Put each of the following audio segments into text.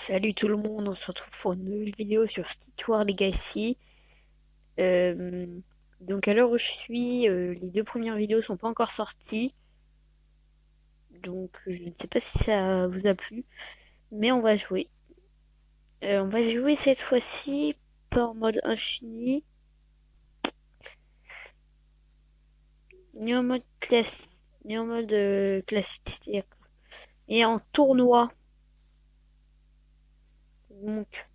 Salut tout le monde, on se retrouve pour une nouvelle vidéo sur Skyward War Legacy. Euh, donc à l'heure où je suis, les deux premières vidéos sont pas encore sorties. Donc je ne sais pas si ça vous a plu, mais on va jouer. On va jouer cette fois-ci pas en mode infini, ni en mode classique, et en tournoi. Donc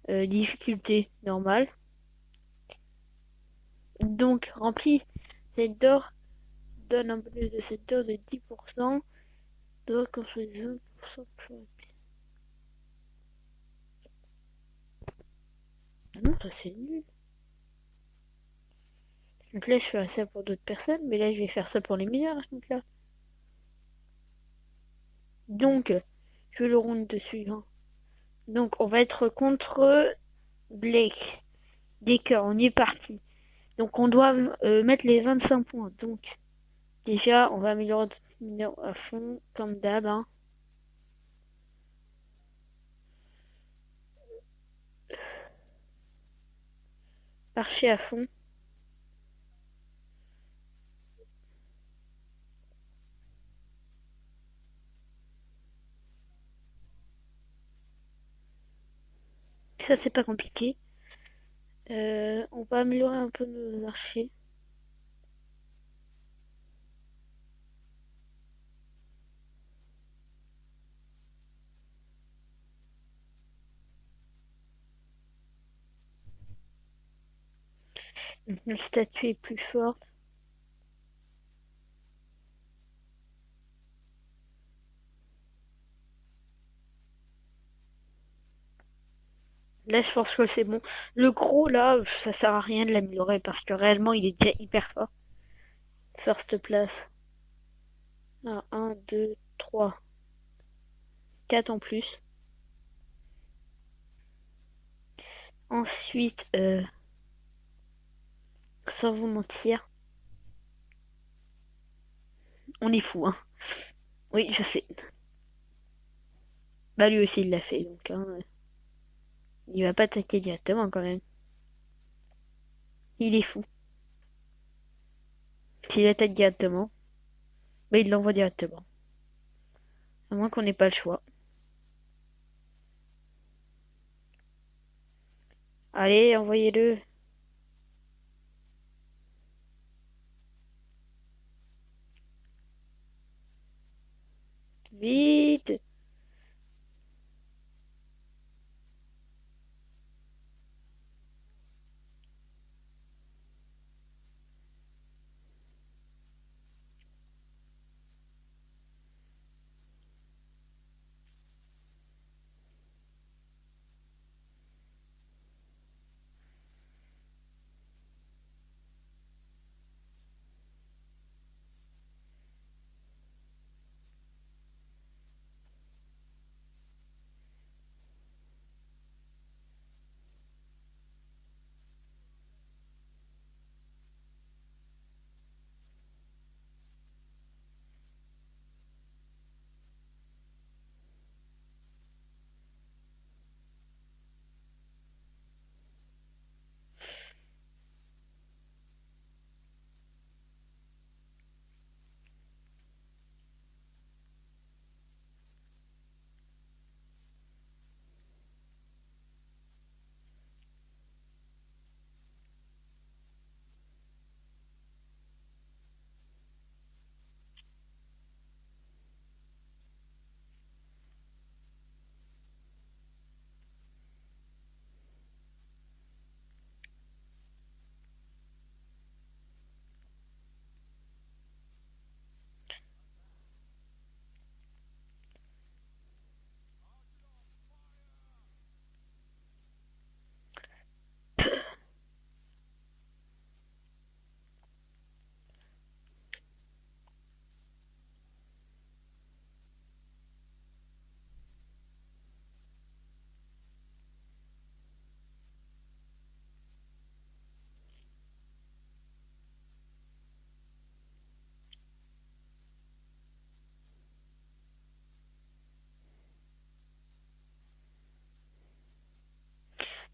difficulté normale. Donc rempli cette d'or donne un bonus de cette d'or de 10%. Doit construire 20% plus rapide. Ah non, ça c'est nul. Donc là, je fais ça pour d'autres personnes, mais là, je vais faire ça pour les meilleurs à ce moment-là. Donc, je vais le round suivant. Donc, on va être contre Blake. Decker, on y est parti. Donc, on doit mettre les 25 points. Donc, déjà, on va améliorer notre mineur à fond, comme d'hab. Hein. Archer à fond. Ça, c'est pas compliqué. On va améliorer un peu nos archers. Notre statue est plus forte. Là, je pense que c'est bon. Le gros, là, ça sert à rien de l'améliorer parce que réellement, il est déjà hyper fort. First place. Ah, 1, 2, 3, 4 en plus. Ensuite, sans vous mentir, on est fou, hein. Oui, je sais. Bah, lui aussi, il l'a fait, donc, hein, il va pas attaquer directement quand même. Il est fou. S'il attaque directement, bah, il l'envoie directement. À moins qu'on n'ait pas le choix. Allez, envoyez-le. Vite.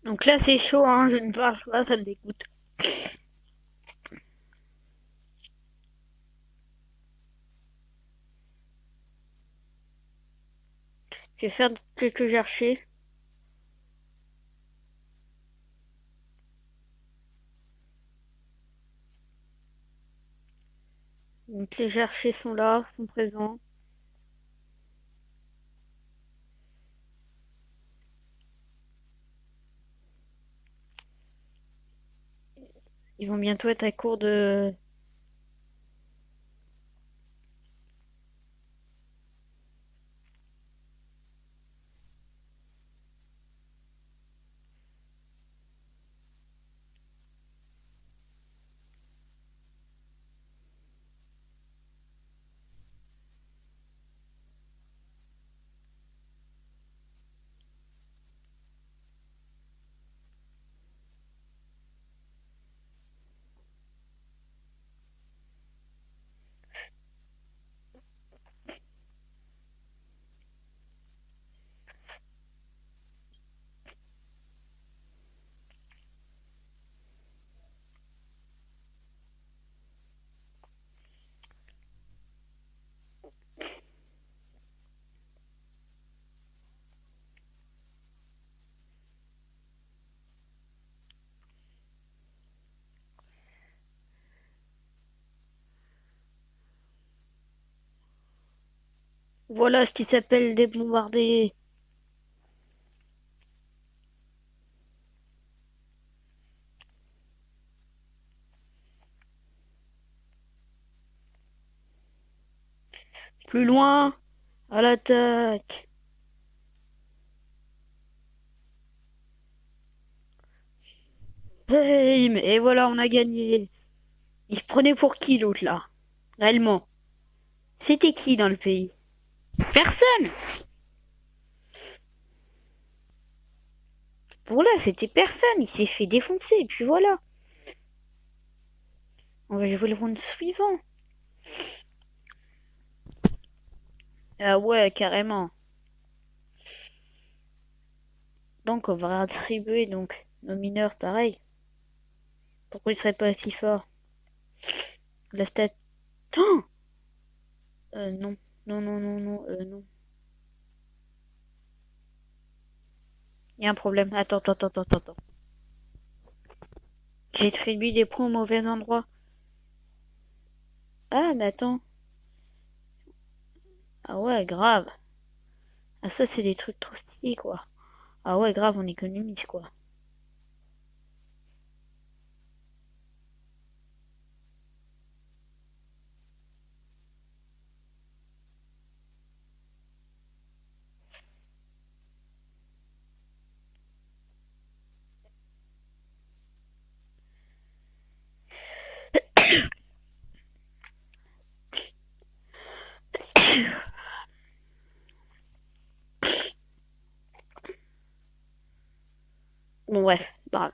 Donc là, c'est chaud, hein, je ne parle pas, ça me dégoûte. Je vais faire quelques archers. Donc les archers sont là, sont présents. Ils vont bientôt être à court de... Voilà ce qui s'appelle des bombardés. Plus loin, à l'attaque. Bam! Et voilà, on a gagné. Il se prenait pour qui l'autre là? Réellement. C'était qui dans le pays? Personne! Voilà, c'était personne. Il s'est fait défoncer, et puis voilà. On va jouer le round suivant. Ah ouais, carrément. Donc on va attribuer donc nos mineurs pareil. Pourquoi ils seraient pas si forts? La stat. Oh, non. Non, non, non, non, non. Il y a un problème. Attends, attends, attends, attends, attends. J'ai attribué des points au mauvais endroit. Ah, mais attends. Ah ouais, grave. Ah ça, c'est des trucs trop stylés, quoi. Ah ouais, grave, on économise, quoi. Bon, bref, grave.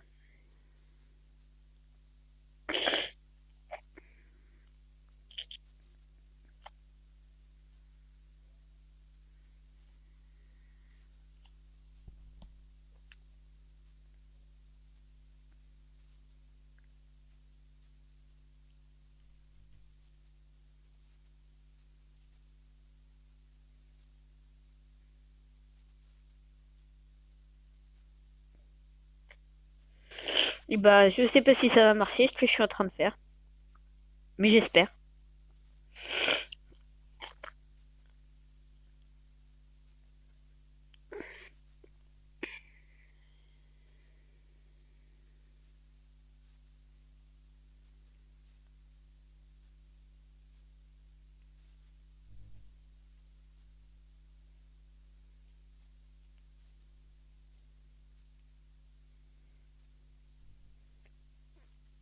Et bah, je sais pas si ça va marcher, ce que je suis en train de faire. Mais j'espère.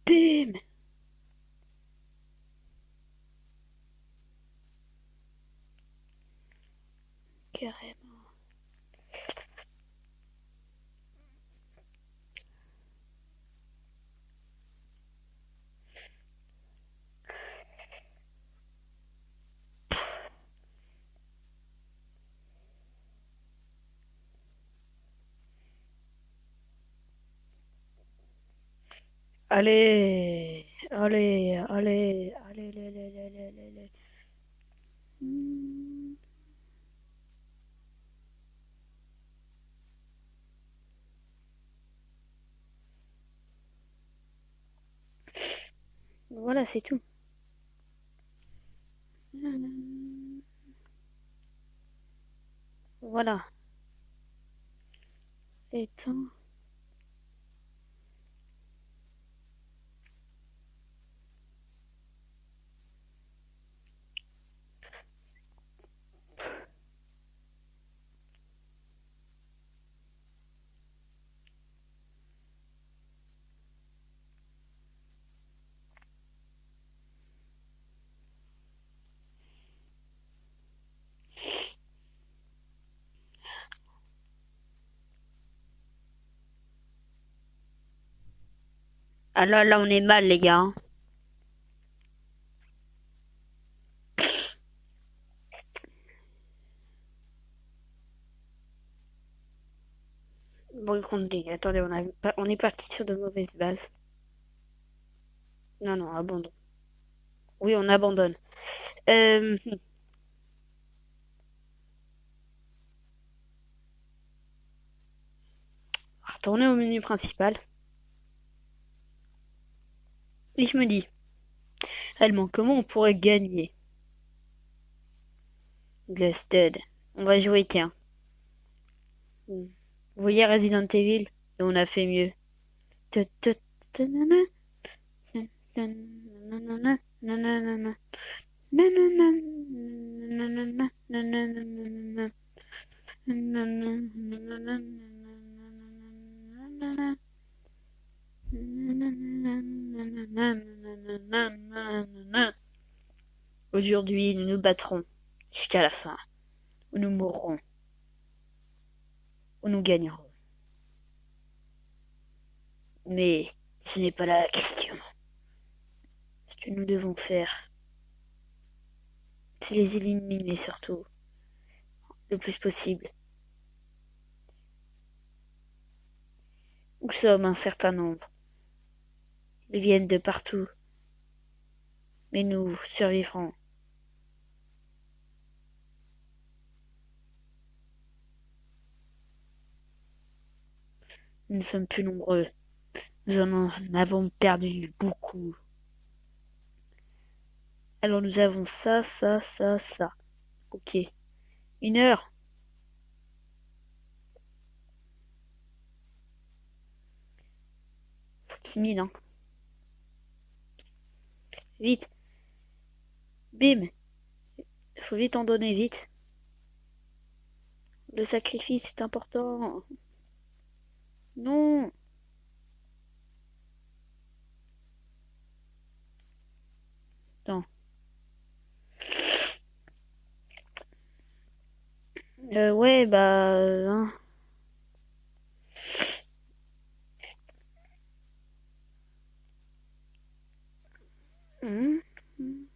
Bim! Carrément. Allez, allez, allez, allez, allez, allez, allez, allez, allez. Hmm. Voilà, c'est tout. Voilà. Éteins. Ah là, là, on est mal, les gars, hein. Bon, écoutez, attendez, on est parti sur de mauvaises bases. Non, non, abandon. Oui, on abandonne. Euh, Retourner au menu principal. Et je me dis, réellement, comment on pourrait gagner? Gusted. On va jouer, tiens. Vous voyez Resident Evil? Et on a fait mieux. Tut, tut, tanana, tanana, nanana, nanana, nanana, nanana, nanana, nanana, nanana. Aujourd'hui, nous nous battrons jusqu'à la fin, ou nous mourrons, ou nous gagnerons. Mais ce n'est pas là la question. Ce que nous devons faire, c'est les éliminer surtout, le plus possible. Nous sommes un certain nombre. Ils viennent de partout, mais nous survivrons. Nous ne sommes plus nombreux. Nous en avons perdu beaucoup. Alors nous avons ça, ça, ça, ça. Ok. 1 heure. Timide, hein. Vite. Bim. Faut vite en donner, vite. Le sacrifice est important. Non. Attends. Ouais, bah... hein. Hum, hum.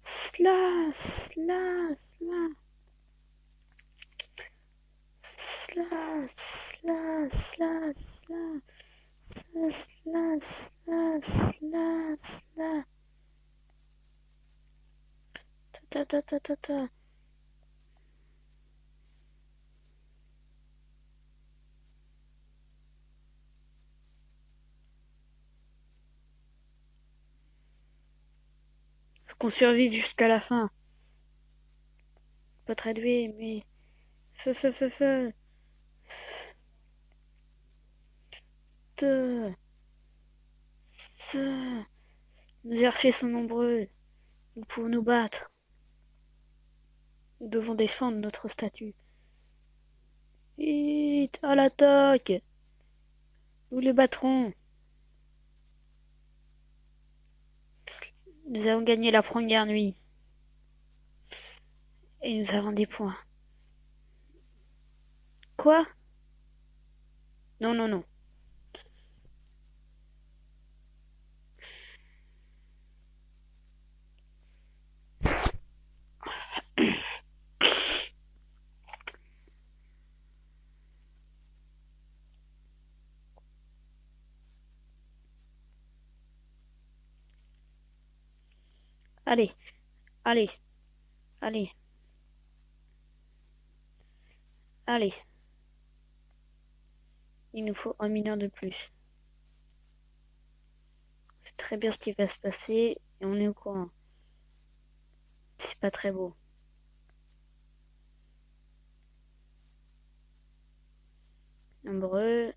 Sla, sla, sla, sla, sla, sla, sla, sla, sla, sla, sla. Ta ta ta ta ta. Faut qu'on survive jusqu'à la fin. Pas très doué, mais... Feu, feu, feu, feu. Te, te. Nos archers sont nombreux. Nous pouvons nous battre. Nous devons défendre notre statut. Vite, à l'attaque. Nous les battrons. Nous avons gagné la première nuit. Et nous avons des points. Quoi? Non, non, non. Allez, allez, allez, allez. Il nous faut un mineur de plus. C'est très bien ce qui va se passer et on est au courant. C'est pas très beau. Nombreux.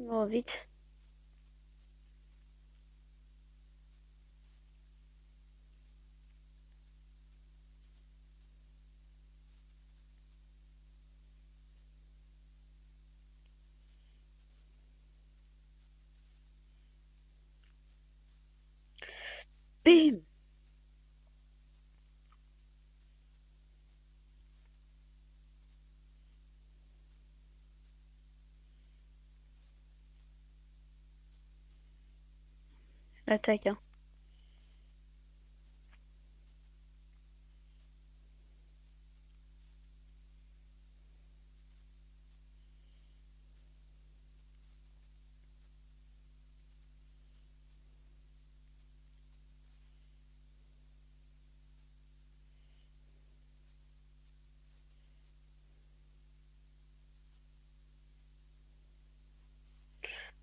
Oh, vite. Bim! L'attaque, hein.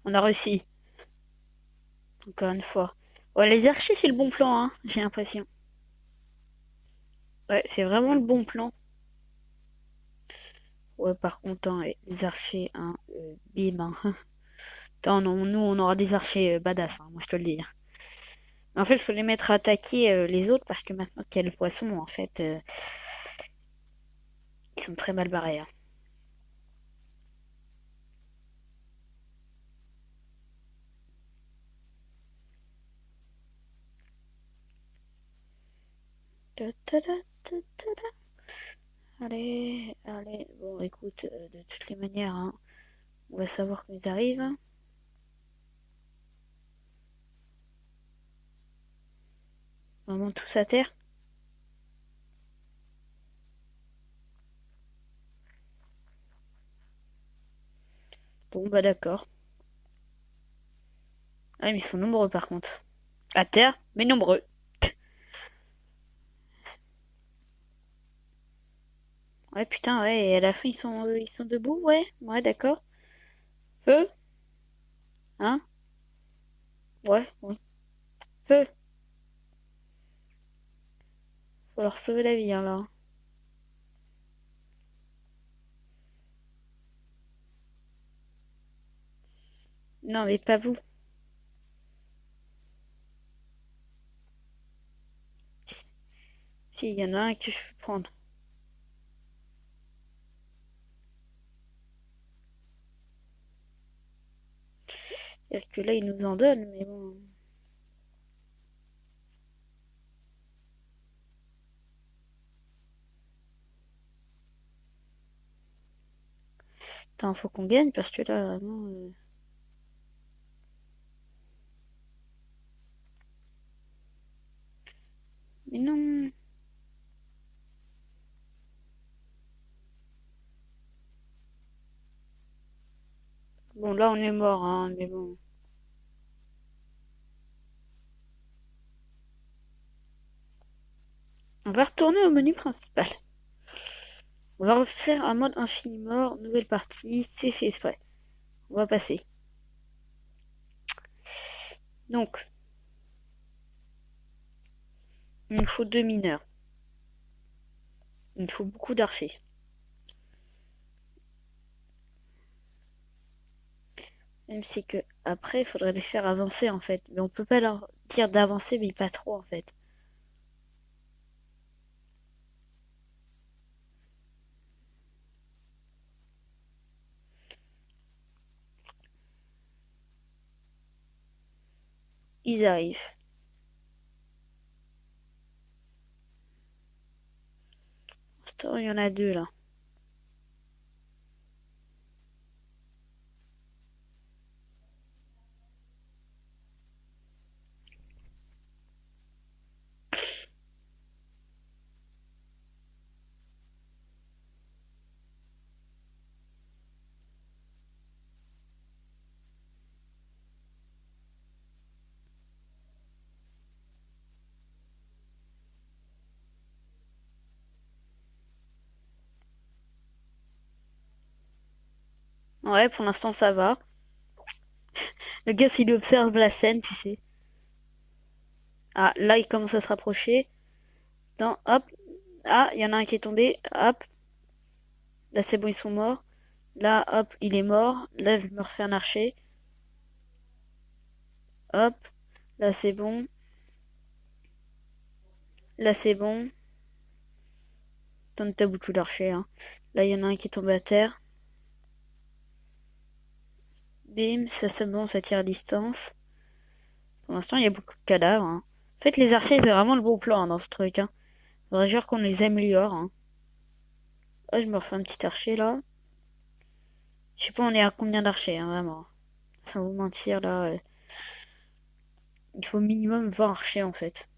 On a réussi. Encore une fois. Ouais, les archers, c'est le bon plan, hein. J'ai l'impression. Ouais, c'est vraiment le bon plan. Ouais, par contre, hein, les archers, hein, bim, hein. Attends, non, nous, on aura des archers badass, hein, moi je te le dis, hein. En fait, il faut les mettre à attaquer les autres parce que maintenant qu'il y a le poisson, en fait, ils sont très mal barrés, hein. Ta ta ta ta ta ta. Allez, allez. Bon, écoute, de toutes les manières, hein, on va savoir qu'ils arrivent, hein. Vraiment tous à terre. Bon, bah d'accord. Ah, mais ils sont nombreux par contre. À terre, mais nombreux. Ouais, putain, ouais, et à la fin, ils sont debout, ouais. Ouais, d'accord. Feu, hein? Ouais, ouais. Feu. Faut leur sauver la vie, hein, là. Non, mais pas vous. Si, il y en a un que je peux prendre. C'est-à-dire que là, ils nous en donnent, mais bon. Attends, faut qu'on gagne parce que là, vraiment. Mais non. Bon, là, on est mort, hein, mais bon. On va retourner au menu principal. On va refaire un mode infini mort, nouvelle partie, c'est fait exprès. On va passer. Donc, il nous faut deux mineurs. Il nous faut beaucoup d'archers. Même si que après, il faudrait les faire avancer en fait. Mais on peut pas leur dire d'avancer, mais pas trop en fait. Ils arrivent. Attends, il y en a deux là. Ouais, pour l'instant ça va. Le gars, s'il observe la scène, tu sais. Ah, là, il commence à se rapprocher. Attends, hop. Ah, il y en a un qui est tombé. Hop. Là, c'est bon, ils sont morts. Là, hop, il est mort. Là, je me refais un archer. Hop. Là, c'est bon. Là, c'est bon. T'as beaucoup d'archers, hein. Là, il y en a un qui est tombé à terre. Bim, ça c'est bon, ça tire à distance. Pour l'instant, il y a beaucoup de cadavres, hein. En fait, les archers, c'est vraiment le bon plan, hein, dans ce truc, hein. Faudrait genre qu'on les améliore, hein. Ah, je me refais un petit archer, là. Je sais pas, on est à combien d'archers, hein, vraiment. Sans vous mentir, là. Il faut minimum 20 archers, en fait.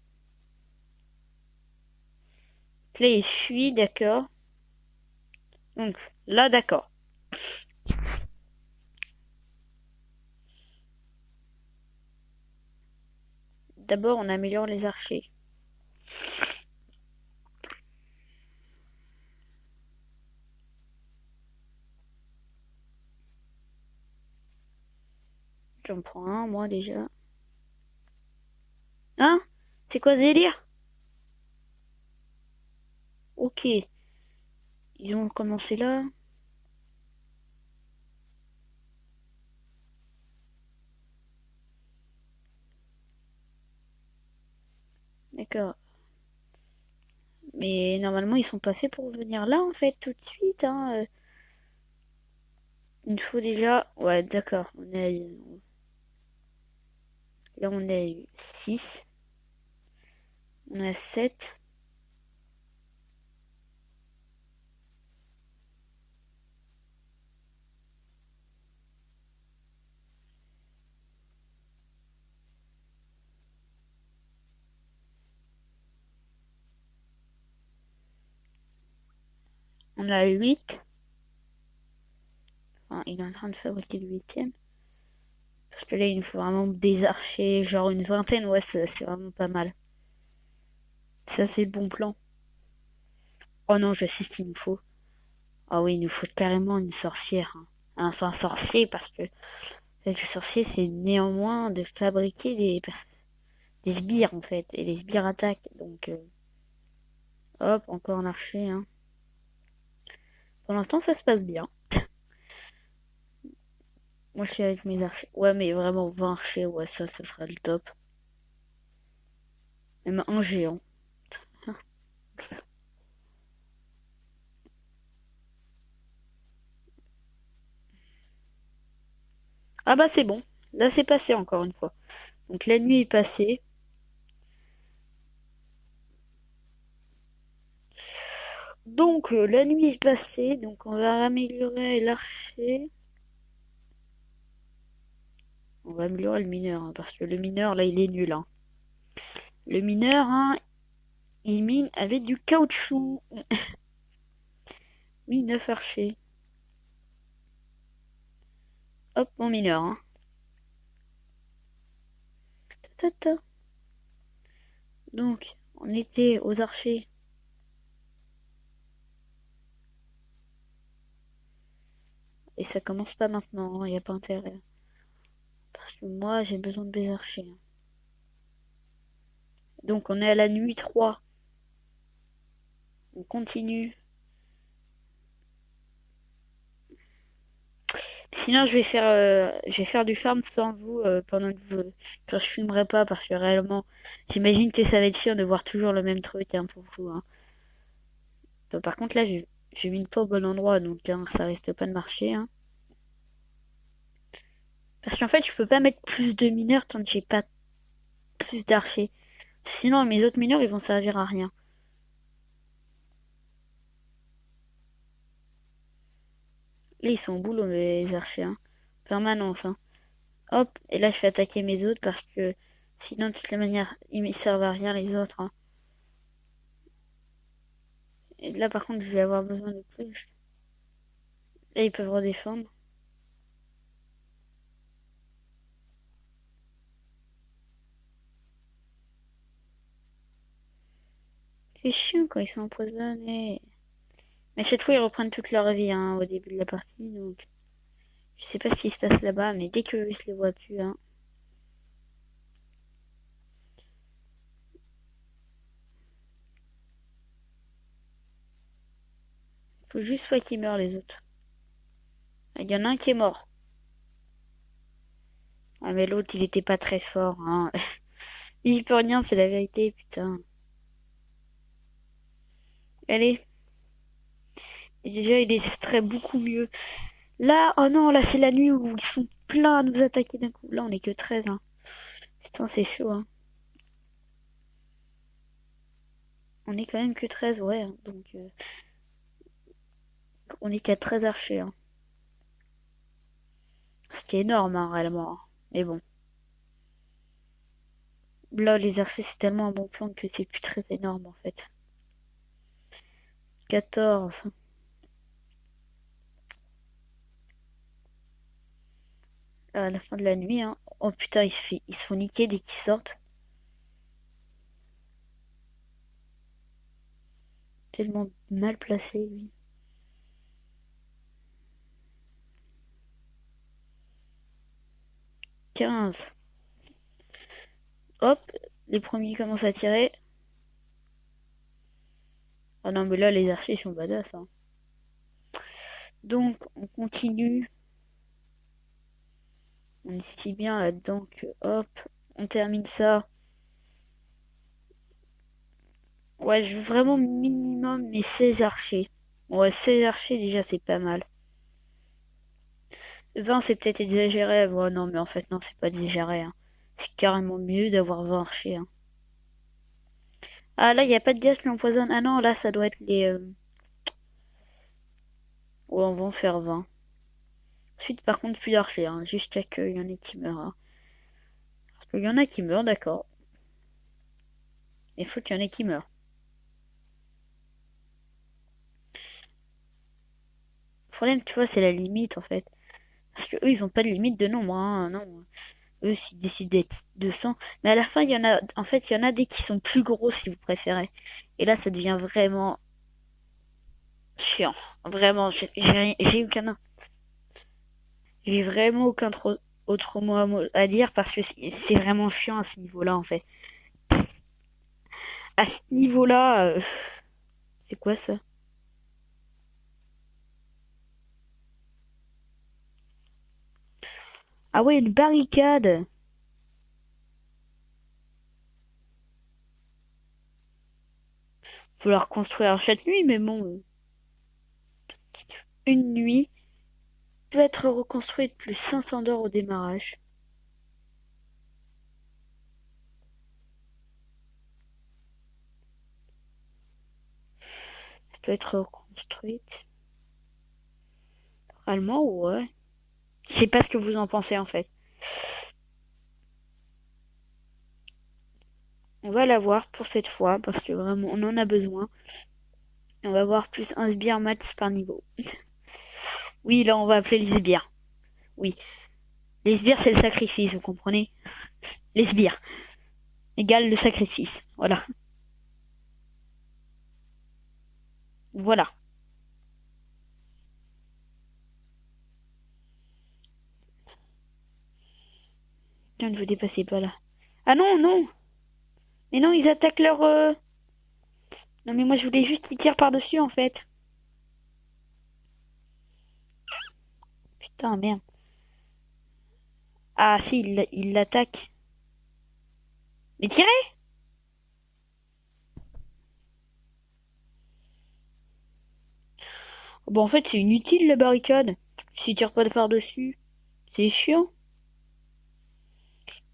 Là, il fuit, d'accord. Donc, là, d'accord. D'abord, on améliore les archers. J'en prends un, moi, déjà. Hein? C'est quoi ce délire? Ok. Ils ont commencé là. D'accord. Mais normalement, ils sont pas faits pour venir là, en fait, tout de suite, hein. Il faut déjà... Ouais, d'accord. Là, on est 6. On a 7. On a 8. Enfin, il est en train de fabriquer le huitième. Parce que là, il nous faut vraiment des archers. Genre une vingtaine, ouais, c'est vraiment pas mal. Ça, c'est le bon plan. Oh non, je sais ce qu'il nous faut. Ah oui, il nous faut carrément une sorcière, hein. Enfin, un sorcier, parce que avec le sorcier, c'est néanmoins de fabriquer des sbires, en fait. Et les sbires attaquent. Donc, hop, encore un archer, hein. Pour l'instant, ça se passe bien. Moi, je suis avec mes archers. Ouais, mais vraiment 20 archers, ouais, ça sera le top. Même un géant. Ah bah, c'est bon. Là, c'est passé encore une fois. Donc, la nuit est passée. Donc, la nuit est passée. Donc, on va améliorer l'archer. On va améliorer le mineur, hein, parce que le mineur, là, il est nul, hein. Le mineur, hein, il mine avec du caoutchouc. Oui, 9 archers. Hop, mon mineur, hein. Ta, ta, ta. Donc, on était aux archers. Et ça commence pas maintenant, il n'y a pas intérêt. Parce que moi, j'ai besoin de mes archers, hein. Donc, on est à la nuit 3. On continue. Sinon, je vais faire du farm sans vous pendant quand je filmerai pas, parce que réellement, j'imagine que ça va être chiant de voir toujours le même truc, hein, pour vous, hein. Donc, par contre, là, j'ai mis une pas au bon endroit, donc hein, ça risque pas de marcher, hein. Parce qu'en fait, je peux pas mettre plus de mineurs tant que j'ai pas plus d'archers. Sinon, mes autres mineurs, ils vont servir à rien. Là, ils sont au boulot, les archers, hein. Permanence, hein. Hop, et là, je fais attaquer mes autres parce que sinon, de toutes les manières, ils servent à rien, les autres, hein. Et là, par contre, je vais avoir besoin de plus. Là, ils peuvent redéfendre. C'est chiant quand ils sont empoisonnés. Mais cette fois, ils reprennent toute leur vie, hein, au début de la partie, donc... Je sais pas ce qui se passe là-bas, mais dès que je les vois plus, hein... Faut juste pas qu'ils meurent, les autres. Il y en a un qui est mort. Ah, mais l'autre, il était pas très fort, hein. Il peut rien, c'est la vérité, putain. Allez. Et déjà, il est très beaucoup mieux. Là, oh non, là, c'est la nuit où ils sont pleins à nous attaquer d'un coup. Là, on est que 13, hein. Putain, c'est chaud, hein. On est quand même que 13, ouais, hein. Donc, on est qu'à 13 archers, hein. Ce qui est énorme, hein, réellement, hein. Mais bon. Là, les archers, c'est tellement un bon plan que c'est plus très énorme, en fait. 14. À la fin de la nuit, hein. Oh putain, ils se font niquer dès qu'ils sortent. Tellement mal placé, lui. 15. Hop, les premiers commencent à tirer. Ah non, mais là, les archers sont badass, hein. Donc, on continue. On est si bien là-dedans que, hop, on termine ça. Ouais, je veux vraiment minimum mes 16 archers. Ouais, 16 archers, déjà, c'est pas mal. 20, c'est peut-être exagéré. Ouais, non, mais en fait, non, c'est pas exagéré, hein. C'est carrément mieux d'avoir 20 archers, hein. Ah, là, il n'y a pas de gaz qui empoisonne. Ah non, là, ça doit être les... Ouais, on va en faire 20. Ensuite, par contre, plus d'archers, hein, jusqu'à qu'il y en ait qui meurent, hein. Parce qu'il y en a qui meurent, d'accord. Il faut qu'il y en ait qui meurent. Le problème, tu vois, c'est la limite, en fait. Parce que eux, ils ont pas de limite de nombre, hein, non. Eux, s'ils décident d'être 200. Mais à la fin, il y en a, en fait, il y en a des qui sont plus gros, si vous préférez. Et là, ça devient vraiment chiant. Vraiment, j'ai aucun, j'ai vraiment aucun autre mot à dire parce que c'est vraiment chiant à ce niveau-là, en fait. À ce niveau-là, c'est quoi ça? Ah ouais, une barricade. Faut la reconstruire chaque nuit, mais bon, une nuit peut être reconstruite plus 500 d'or au démarrage. Peut être reconstruite. Allemand, ouais. Je sais pas ce que vous en pensez en fait. On va la voir pour cette fois parce que vraiment on en a besoin. Et on va voir plus un sbire max par niveau. Oui, là on va appeler les sbires. Oui. Les sbires c'est le sacrifice, vous comprenez? Les sbires égale le sacrifice. Voilà. Voilà. Putain, ne vous dépassez pas là. Ah non, non. Mais non, ils attaquent leur... Non mais moi je voulais juste qu'ils tirent par-dessus en fait. Putain, merde. Ah si, il l'attaque. Mais tirez! Bon, en fait, c'est inutile la barricade. S'ils tirent pas de par-dessus, c'est chiant.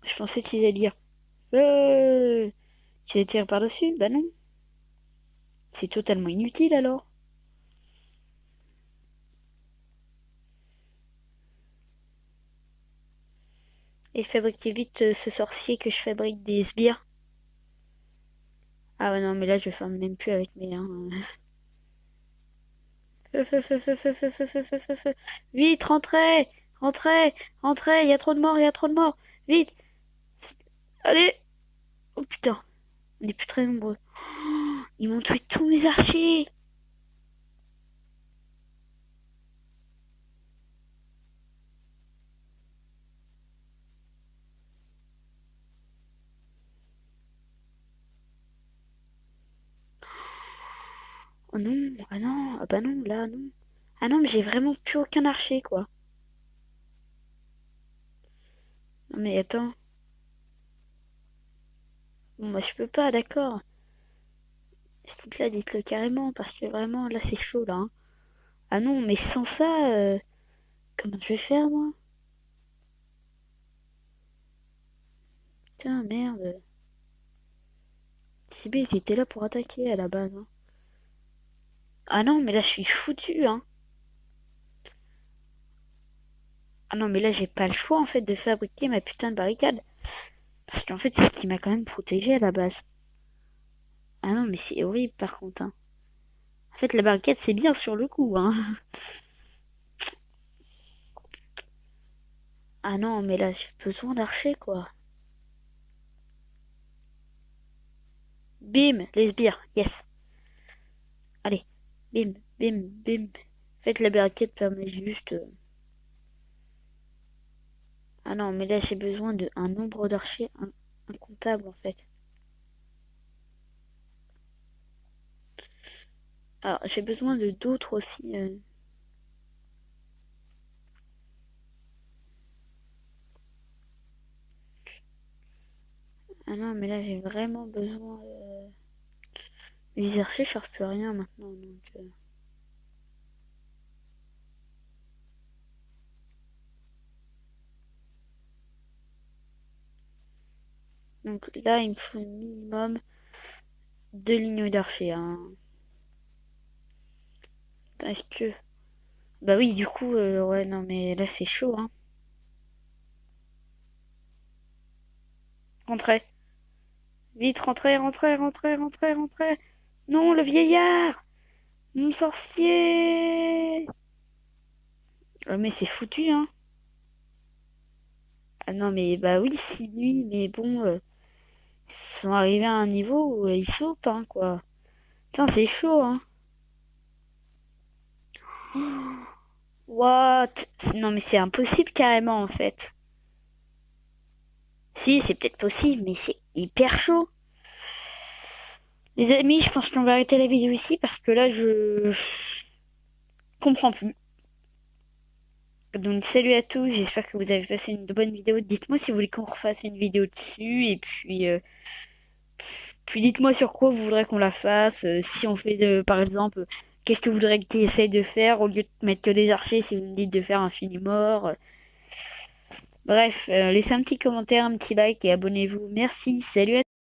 Je pensais qu'ils allaient dire. Tu les tires par-dessus? Bah non. C'est totalement inutile alors. Et fabriquer vite ce sorcier que je fabrique des sbires. Ah ouais, non, mais là, je vais faire même plus avec mes... Feu, feu, feu, feu, feu, feu, feu, feu, feu, feu, feu. Vite, rentrez! Rentrez! Rentrez! Il y a trop de morts, il y a trop de morts! Vite! Allez! Oh putain, on est plus très nombreux. Ils m'ont tué tous mes archers! Oh non, ah non, ah bah non, là, non. Ah non, mais j'ai vraiment plus aucun archer, quoi. Non mais attends. Bon, moi je peux pas, d'accord. Ce truc-là, dites-le carrément, parce que vraiment, là, c'est chaud, là, hein. Ah non, mais sans ça, comment je vais faire, moi? Putain, merde. CB, ils étaient là pour attaquer à la base, hein. Ah non, mais là, je suis foutu, hein. Ah non, mais là, j'ai pas le choix, en fait, de fabriquer ma putain de barricade. Parce qu'en fait, c'est ce qui m'a quand même protégé à la base. Ah non, mais c'est horrible, par contre, hein. En fait, la barricade, c'est bien sur le coup, hein. Ah non, mais là, j'ai besoin d'archers, quoi. Bim, les sbires, yes. Allez, bim, bim, bim. En fait, la barricade permet juste... Ah non, mais là, j'ai besoin de un nombre d'archers incontable, en fait. Alors, j'ai besoin de d'autres aussi. Ah non, mais là, j'ai vraiment besoin... Les archers servent plus à rien maintenant, donc là, il me faut minimum 2 lignes d'archers, hein. Est-ce que... Bah oui, du coup, ouais, non, mais là, c'est chaud, hein. Rentrez. Vite, rentrez, rentrez, rentrez, rentrez, rentrez. Non, le vieillard! Mon sorcier! Mais c'est foutu, hein. Ah non, mais bah oui, 6 nuits, mais bon, ils sont arrivés à un niveau où ils sautent, hein, quoi. Putain, c'est chaud, hein. What? Non, mais c'est impossible carrément, en fait. Si, c'est peut-être possible, mais c'est hyper chaud. Les amis, je pense qu'on va arrêter la vidéo ici parce que là, je comprends plus. Donc, salut à tous, j'espère que vous avez passé une bonne vidéo. Dites-moi si vous voulez qu'on refasse une vidéo dessus. Et puis dites-moi sur quoi vous voudrez qu'on la fasse. Si on fait, par exemple, qu'est-ce que vous voudrez qu'ils essayent de faire au lieu de mettre que des archers si vous me dites de faire un fini mort. Bref, laissez un petit commentaire, un petit like et abonnez-vous. Merci, salut à tous.